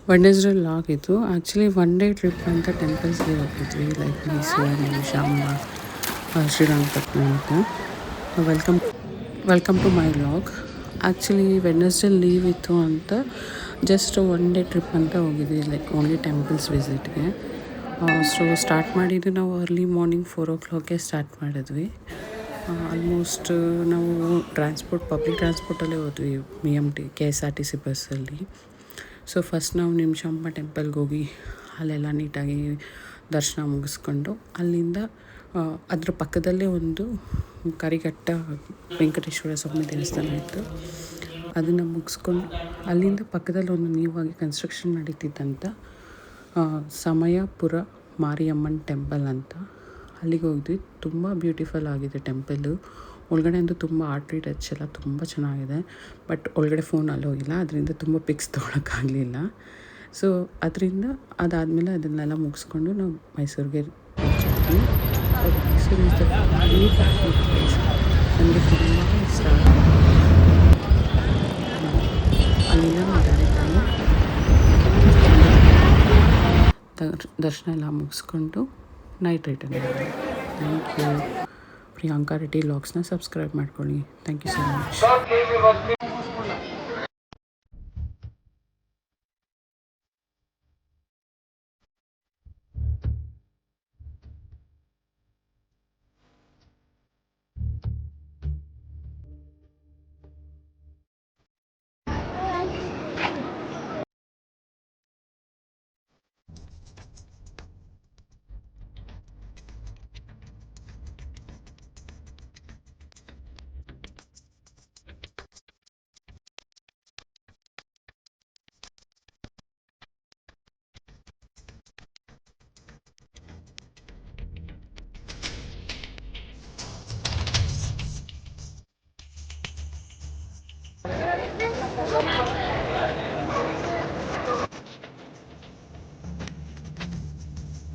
Wednesday log ಇದು. Actually one day trip ಅಂತ ಟೆಂಪಲ್ಸ್ಗೆ ಹೋಗಿದ್ವಿ, ಲೈಕ್ ಮೈಸೂರು, ನಿಮಿಷಾಂಬ, ಶ್ರೀರಂಗಪಟ್ಟಣ ಅಂತ. Welcome to my vlog. Actually Wednesday leave ಇತ್ತು ಅಂತ ಜಸ್ಟ್ ಒನ್ ಡೇ ಟ್ರಿಪ್ ಅಂತ ಹೋಗಿದ್ವಿ, ಲೈಕ್ ಓನ್ಲಿ ಟೆಂಪಲ್ಸ್ ವಿಸಿಟ್ಗೆ. ಸೊ ಸ್ಟಾರ್ಟ್ ಮಾಡಿದ್ದು ನಾವು ಅರ್ಲಿ ಮಾರ್ನಿಂಗ್ 4 o'clockಗೆ ಸ್ಟಾರ್ಟ್ ಮಾಡಿದ್ವಿ. ಆಲ್ಮೋಸ್ಟ್ ನಾವು ಪಬ್ಲಿಕ್ ಟ್ರಾನ್ಸ್ಪೋರ್ಟಲ್ಲೇ ಹೋದ್ವಿ, BMT KSRTC ಬಸ್ಸಲ್ಲಿ. ಸೊ ಫಸ್ಟ್ ನಾವು ನಿಮಿಷಾಂಬ ಟೆಂಪಲ್ಗೆ ಹೋಗಿ ಅಲ್ಲೆಲ್ಲ ನೀಟಾಗಿ ದರ್ಶನ ಮುಗಿಸ್ಕೊಂಡು, ಅಲ್ಲಿಂದ ಅದ್ರ ಪಕ್ಕದಲ್ಲೇ ಒಂದು ಕರಿಘಟ್ಟ ವೆಂಕಟೇಶ್ವರ ಸ್ವಾಮಿ ದೇವಸ್ಥಾನ ಇತ್ತು. ಅದನ್ನು ಮುಗಿಸ್ಕೊಂಡು ಅಲ್ಲಿಂದ ಪಕ್ಕದಲ್ಲಿ ಒಂದು ನ್ಯೂವಾಗಿ ಕನ್ಸ್ಟ್ರಕ್ಷನ್ ನಡೀತಿದ್ದಂಥ ಸಮಯಪುರ ಮಾರಿಯಮ್ಮನ ಟೆಂಪಲ್ ಅಂತ, ಅಲ್ಲಿಗೆ ಹೋಗಿದ್ವಿ. ತುಂಬ ಬ್ಯೂಟಿಫುಲ್ ಆಗಿದೆ ಟೆಂಪಲ್ಲು. ಒಳಗಡೆ ಅಂತೂ ತುಂಬ ಆರ್ಟ್ರಿ ಟಚ್ ಎಲ್ಲ ತುಂಬ ಚೆನ್ನಾಗಿದೆ. ಬಟ್ ಒಳಗಡೆ ಫೋನ್ ಅಲೋ ಇಲ್ಲ, ಅದರಿಂದ ತುಂಬ ಪಿಕ್ಸ್ ತೊಗೊಳಕ್ಕಾಗಲಿಲ್ಲ. ಸೊ ಅದರಿಂದ ಅದಾದಮೇಲೆ ಅದನ್ನೆಲ್ಲ ಮುಗಿಸ್ಕೊಂಡು ನಾವು ಮೈಸೂರಿಗೆ ಹೋಗ್ತಿದ್ವಿ. Mysuru is the beautiful place, ನನಗೆ ತುಂಬ ಇಷ್ಟ. ಅಲ್ಲಿಂದ ನಾವು ಡೈರೆಕ್ಟಾಗಿ ದರ್ಶನ ಎಲ್ಲ ಮುಗಿಸ್ಕೊಂಡು ನೈಟ್ ರಿಟರ್ನ್ ಮಾಡಿದ್ವಿ. Thank you. ಪ್ರಿಯಾಂಕಾ ರೆಡ್ಡಿ ವ್ಲಾಗ್ಸ್ನ ಸಬ್ಸ್ಕ್ರೈಬ್ ಮಾಡ್ಕೊಳ್ಳಿ. Thank you so much.